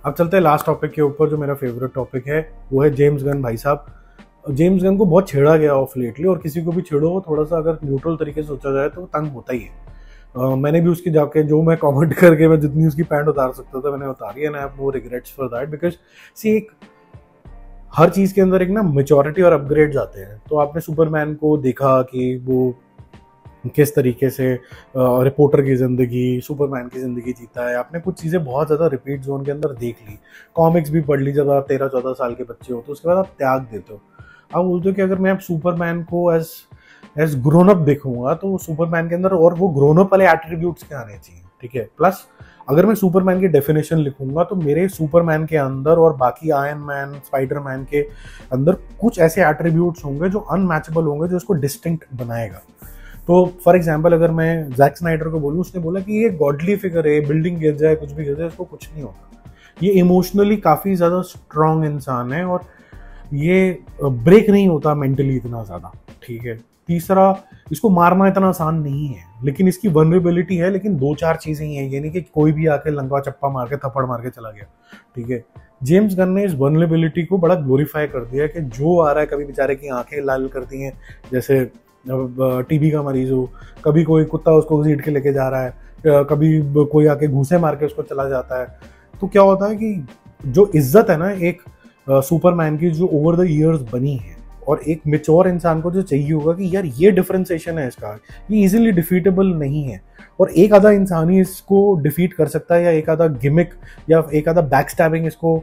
अब चलते हैं लास्ट टॉपिक के ऊपर, जो मेरा फेवरेट टॉपिक है वो है जेम्स गन। भाई साहब, जेम्स गन को बहुत छेड़ा गया ऑफ लेटली, और किसी को भी छेड़ो थोड़ा सा अगर न्यूट्रल तरीके से सोचा जाए तो तंग होता ही है। मैंने भी उसकी जाके जो मैं कमेंट करके मैं जितनी उसकी पैंट उतार सकता था मैंने उतारी, and I have no regrets for that, because see एक हर चीज के अंदर एक ना मेच्योरिटी और अपग्रेड आते हैं। तो आपने सुपरमैन को देखा कि वो किस तरीके से रिपोर्टर की ज़िंदगी, सुपरमैन की ज़िंदगी जीता है। आपने कुछ चीज़ें बहुत ज़्यादा रिपीट जोन के अंदर देख ली, कॉमिक्स भी पढ़ ली। जब आप 13-14 साल के बच्चे हो तो उसके बाद आप त्याग देते हो। आप बोलते हो कि अगर मैं अब सुपरमैन को एज ग्रोन अप देखूंगा तो सुपरमैन के अंदर और वो ग्रोन अप वाले एट्रीब्यूट्स क्या आने चाहिए, ठीक है। प्लस अगर मैं सुपरमैन की डेफिनेशन लिखूंगा तो मेरे सुपरमैन के अंदर और बाकी आयरन मैन, स्पाइडरमैन के अंदर कुछ ऐसे एट्रीब्यूट्स होंगे जो अनमैचेबल होंगे, जो इसको डिस्टिंक्ट बनाएगा। तो फॉर एग्जाम्पल अगर मैं जैक स्नाइडर को बोलूँ, उसने बोला कि ये गॉडली फिगर है, बिल्डिंग गिर जाए, कुछ भी गिर जाए, इसको कुछ नहीं होता। ये इमोशनली काफ़ी ज़्यादा स्ट्रांग इंसान है और ये ब्रेक नहीं होता मेंटली इतना ज़्यादा, ठीक है। तीसरा, इसको मारना इतना आसान नहीं है, लेकिन इसकी वनरेबिलिटी है। लेकिन 2-4 चीज़ें ही हैं, ये नहीं कि कोई भी आके लंका चप्पा मार के थप्पड़ मार के चला गया, ठीक है। जेम्स गन ने इस वनरेबिलिटी को बड़ा ग्लोरीफाई कर दिया कि जो आ रहा है, कभी बेचारे की आंखें लाल कर दी हैं, जैसे टीबी का मरीज हो, कभी कोई कुत्ता उसको घसीट के लेके जा रहा है, कभी कोई आके घूसे मार के उसको चला जाता है। तो क्या होता है कि जो इज्जत है ना एक सुपरमैन की, जो ओवर द ईयर्स बनी है, और एक मेच्योर इंसान को जो चाहिए होगा कि यार ये डिफरेंशिएशन है इसका, ये इजीली डिफीटेबल नहीं है, और एक आधा इंसान ही इसको डिफीट कर सकता है, या एक आधा गिमिक या एक आधा बैक स्टैबिंग इसको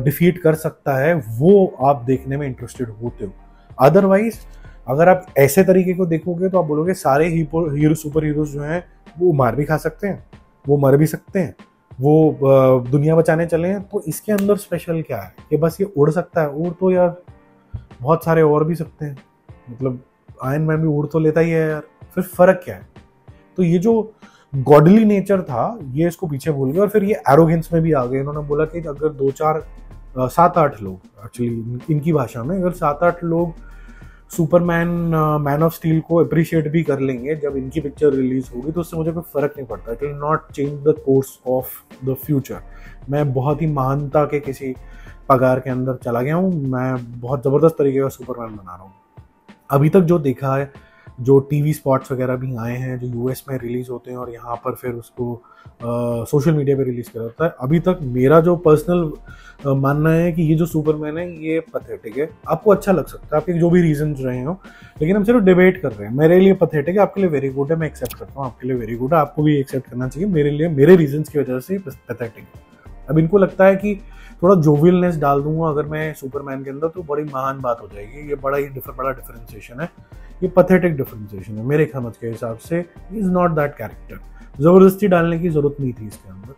डिफीट कर सकता है, वो आप देखने में इंटरेस्टेड होते हो। अदरवाइज अगर आप ऐसे तरीके को देखोगे तो आप बोलोगे सारे हीरो सुपर हीरोज जो हैं वो मार भी खा सकते हैं, वो मर भी सकते हैं, वो दुनिया बचाने चले हैं, तो इसके अंदर स्पेशल क्या है कि बस ये उड़ सकता है। उड़ तो यार बहुत सारे और भी सकते हैं, मतलब आयरन मैन भी उड़ तो लेता ही है यार, फिर फर्क क्या है। तो ये जो गॉडली नेचर था ये इसको पीछे भूल गए, और फिर ये एरोगेंस में भी आ गए। इन्होंने बोला कि अगर 2-4 7-8 लोग, एक्चुअली इनकी भाषा में, अगर 7-8 लोग सुपरमैन मैन ऑफ स्टील को अप्रिशिएट भी कर लेंगे जब इनकी पिक्चर रिलीज होगी, तो उससे मुझे कोई फर्क नहीं पड़ता। It will not change the course of the future. मैं बहुत ही महानता के किसी पगार के अंदर चला गया हूँ, मैं बहुत ज़बरदस्त तरीके का सुपरमैन बना रहा हूँ। अभी तक जो देखा है, जो टीवी स्पॉट्स वगैरह भी आए हैं जो यूएस में रिलीज होते हैं और यहाँ पर फिर उसको सोशल मीडिया पे रिलीज किया जाता है, अभी तक मेरा जो पर्सनल मानना है कि ये जो सुपरमैन है ये पथेटिक है। आपको अच्छा लग सकता है, आपके जो भी रीजन रहे हो, लेकिन हम सिर्फ डिबेट कर रहे हैं। मेरे लिए पथेटिक है, आपके लिए वेरी गुड है, मैं एक्सेप्ट करता हूँ। आपके लिए वेरी गुड है, आपको भी एक्सेप्ट करना चाहिए। मेरे लिए मेरे रीजन की वजह से पथेटिक है। अब इनको लगता है कि थोड़ा जोवियलनेस डाल दूंगा अगर मैं सुपरमैन के अंदर तो बड़ी महान बात हो जाएगी। ये बड़ा डिफरेंशिएशन है, ये पथेटिक डिफरेंशिएशन है मेरे समझ के हिसाब से। इज नॉट दैट कैरेक्टर, जबरदस्ती डालने की जरूरत नहीं थी इसके अंदर।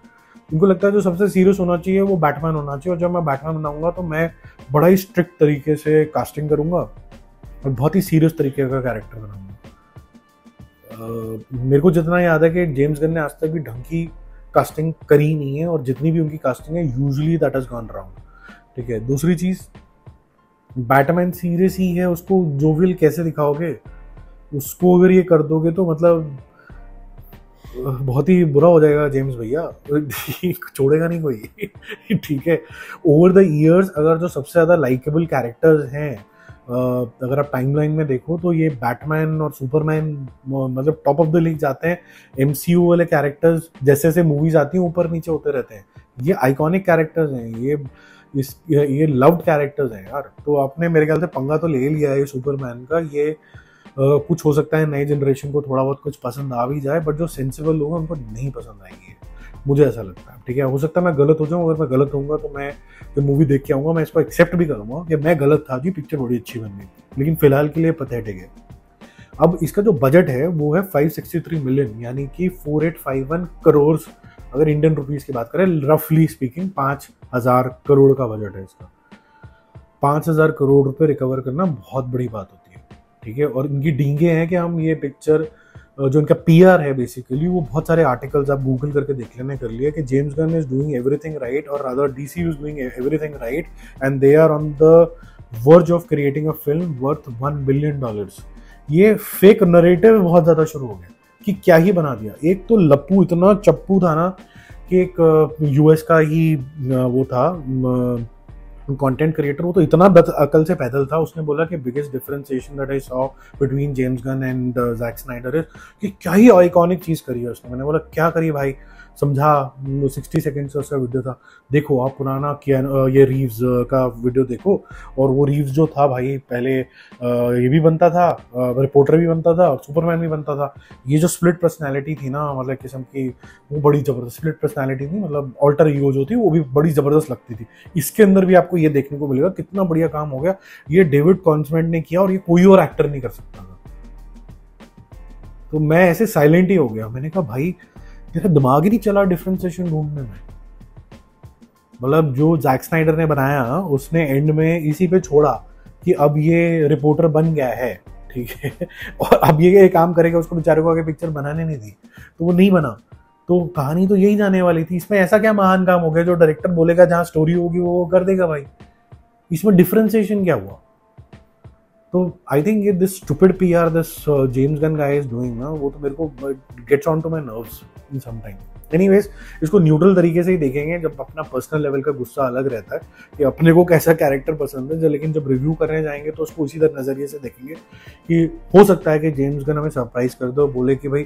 इनको लगता है जो सबसे सीरियस होना चाहिए वो बैटमैन होना चाहिए, और जब मैं बैटमैन बनाऊंगा तो मैं बड़ा ही स्ट्रिक्ट तरीके से कास्टिंग करूंगा और बहुत ही सीरियस तरीके का कैरेक्टर बनाऊंगा। मेरे को जितना याद है कि जेम्स गन ने आज तक भी ढंग की कास्टिंग करी नहीं है, और जितनी भी उनकी कास्टिंग है usually that has gone wrong, ठीक है। दूसरी चीज, बैटमैन सीरियस ही है, उसको जोवियल कैसे दिखाओगे? उसको अगर ये कर दोगे तो मतलब बहुत ही बुरा हो जाएगा जेम्स भैया, छोड़ेगा नहीं कोई, ठीक है। ओवर द ईयर्स अगर जो सबसे ज़्यादा लाइकेबल कैरेक्टर्स हैं, अगर आप टाइमलाइन में देखो तो ये बैटमैन और सुपरमैन मतलब टॉप ऑफ द लीग जाते हैं। एमसीयू वाले कैरेक्टर्स जैसे जैसे मूवीज आती हैं ऊपर नीचे होते रहते हैं। ये आइकॉनिक कैरेक्टर्स हैं, ये लव्ड कैरेक्टर्स हैं यार। तो आपने मेरे ख्याल से पंगा तो ले लिया है सुपरमैन का। ये कुछ हो सकता है नई जनरेशन को थोड़ा बहुत कुछ पसंद आ भी जाए, बट जो सेंसिबल लोग हैं उनको नहीं पसंद आएगी, मुझे ऐसा लगता है, ठीक है। हो सकता है मैं गलत हो जाऊँ, अगर मैं गलत होऊंगा तो मैं जब मूवी देख के आऊँगा मैं इसको एक्सेप्ट भी करूँगा कि मैं गलत था जी, पिक्चर बड़ी अच्छी बन गई, लेकिन फिलहाल के लिए पथेटिक है। अब इसका जो बजट है वो है 563 मिलियन, यानी कि 4851 करोड़, अगर इंडियन रुपीज़ की बात करें, रफली स्पीकिंग 5000 करोड़ का बजट है इसका। 5000 करोड़ रुपए रिकवर करना बहुत बड़ी बात होती है, ठीक है। और इनकी डींगे हैं कि हम ये पिक्चर, जो इनका पीआर है बेसिकली, वो बहुत सारे आर्टिकल्स आप गूगल करके देख लेने कर लिए कि James Gunn is doing everything right, और rather DC is doing everything right, and they are on the verge of creating a film worth $1 billion. ये फेक नरेटिव बहुत ज़्यादा शुरू हो गया कि क्या ही बना दिया। एक तो लप्पू इतना चप्पू था ना कि एक यूएस का ही वो था कंटेंट क्रिएटर, वो तो इतना अकल से पैदल था, उसने बोला कि biggest differentiation that I saw between James Gunn and Jack Snyder is कि क्या ही आइकॉनिक चीज़ करी है उसने। मैंने बोला क्या करी भाई, समझा। 60 सेकेंड्स का उसका वीडियो था, देखो आप पुराना ये रीव्स का वीडियो देखो, और वो रीव्स जो था भाई पहले ये भी बनता था, रिपोर्टर भी बनता था, सुपरमैन भी बनता था। ये जो स्प्लिट पर्सनैलिटी थी ना, मतलब किस्म की, वो बड़ी ज़बरदस्त स्प्लिट पर्सनैलिटी थी, मतलब ऑल्टर ईगो जो थी वो भी बड़ी ज़बरदस्त लगती थी। इसके अंदर भी आपको ये देखने को मिलेगा कितना बढ़िया काम हो गया, ये डेविड कॉन्समेंट ने किया और ये कोई और एक्टर नहीं कर सकता था। तो मैं ऐसे साइलेंट ही हो गया, मैंने कहा भाई मेरा दिमाग ही नहीं चला डिफरेंशिएशन ढूंढने में। मतलब जो जैक स्नाइडर ने बनाया उसने एंड में इसी पे छोड़ा कि अब ये रिपोर्टर बन गया है, ठीक है, और अब ये काम करेगा, उसको बेचारे को आगे पिक्चर बनाने नहीं दी, तो वो नहीं बना। तो कहानी तो यही जाने वाली थी। इसमें ऐसा क्या महान काम हो गया, जो डायरेक्टर बोलेगा जहां स्टोरी होगी वो कर देगा भाई, इसमें डिफरेंशिएशन क्या हुआ? तो आई थिंक ये this stupid PR this James Gunn guy is doing ना, वो तो मेरे को gets on to my nerves in some time. Anyways, इसको न्यूट्रल तरीके से ही देखेंगे, जब अपना पर्सनल लेवल का गुस्सा अलग रहता है कि अपने को कैसा कैरेक्टर पसंद है, लेकिन जब रिव्यू करने जाएंगे तो उसको उसी तरह नजरिए से देखेंगे कि हो सकता है कि जेम्स गन हमें सरप्राइज कर दे और बोले कि भाई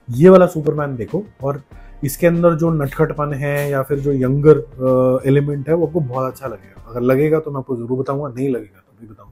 ये वाला सुपरमैन देखो, और इसके अंदर जो नटखटपन है या फिर जो यंगर एलिमेंट है वो आपको बहुत अच्छा लगेगा। अगर लगेगा तो मैं आपको जरूर बताऊंगा, नहीं लगेगा तो भी बताऊंगा।